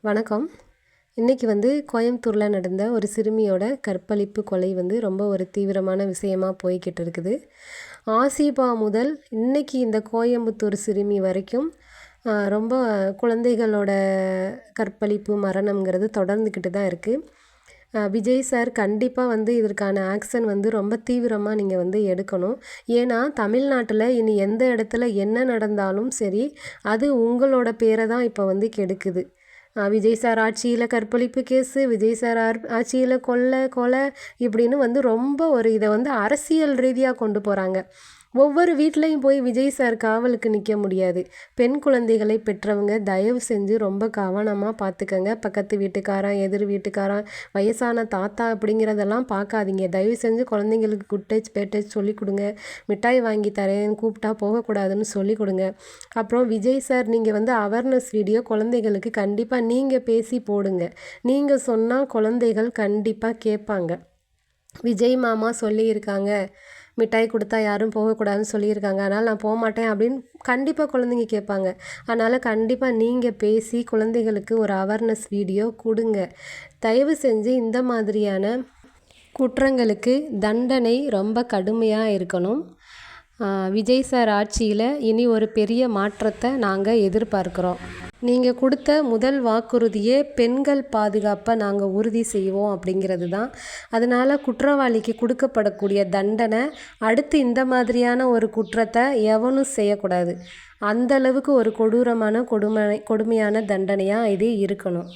வணக்கம். இன்றைக்கி கோயம்புத்தூரில் நடந்த ஒரு சிறுமியோட கற்பழிப்பு கொலை ரொம்ப ஒரு தீவிரமான விஷயமாக போய்கிட்டு இருக்குது. ஆசிபா முதல் இன்றைக்கி இந்த கோயம்புத்தூர் சிறுமி வரைக்கும் ரொம்ப குழந்தைகளோட கற்பழிப்பு மரணம்ங்கிறது தொடர்ந்துக்கிட்டு தான் இருக்குது. விஜய் சார் கண்டிப்பாக இதற்கான ஆக்ஷன் ரொம்ப தீவிரமாக நீங்கள் எடுக்கணும். ஏன்னா தமிழ்நாட்டில் இனி எந்த இடத்துல என்ன நடந்தாலும் சரி, அது உங்களோட பேரை தான் இப்போ கெடுக்குது. விஜய் சார் ஆட்சியில் கற்பழிப்பு கேஸு, விஜய் சார் ஆட்சியில் கொலை இப்படின்னு ரொம்ப ஒரு இதை அரசியல் ரீதியாக கொண்டு போகிறாங்க. ஒவ்வொரு வீட்லேயும் போய் விஜய் சார் காவலுக்கு நிற்க முடியாது. பெண் குழந்தைகளை பெற்றவங்க தயவு செஞ்சு ரொம்ப கவனமாக பார்த்துக்கங்க. பக்கத்து வீட்டுக்காரன், எதிர் வீட்டுக்காரன், வயசான தாத்தா அப்படிங்கிறதெல்லாம் பார்க்காதீங்க. தயவு செஞ்சு குழந்தைங்களுக்கு குட் டச் பேட் டச் சொல்லிக் கொடுங்க. மிட்டாய் வாங்கி தரேன் கூப்பிட்டா போகக்கூடாதுன்னு சொல்லிக் கொடுங்க. அப்புறம் விஜய் சார் நீங்கள் அவேர்னஸ் வீடியோ குழந்தைகளுக்கு கண்டிப்பாக நீங்கள் பேசி போடுங்க. நீங்கள் சொன்னால் குழந்தைகள் கண்டிப்பாக கேட்பாங்க. விஜய் மாமா சொல்லியிருக்காங்க, மிட்டாய் கொடுத்தா யாரும் போகக்கூடாதுன்னு சொல்லியிருக்காங்க, அதனால் நான் போகமாட்டேன் அப்படின்னு கண்டிப்பாக குழந்தைங்க கேட்பாங்க. அதனால் கண்டிப்பாக நீங்கள் பேசி குழந்தைகளுக்கு ஒரு அவேர்னஸ் வீடியோ கொடுங்க. தயவு செஞ்சு இந்த மாதிரியான குற்றங்களுக்கு தண்டனை ரொம்ப கடுமையாக இருக்கணும். விஜய் சார் ஆட்சியில் இனி ஒரு பெரிய மாற்றத்தை நாங்கள் எதிர்பார்க்குறோம். நீங்கள் கொடுத்த முதல் வாக்குறுதியே பெண்கள் பாதுகாப்பை நாங்கள் உறுதி செய்வோம் அப்படிங்கிறது தான். அதனால் குற்றவாளிக்கு கொடுக்கப்படக்கூடிய தண்டனை அடுத்து இந்த மாதிரியான ஒரு குற்றத்தை எவனும் செய்யக்கூடாது. அந்தளவுக்கு ஒரு கொடூரமான கொடுமையான தண்டனையாக இது இருக்கணும்.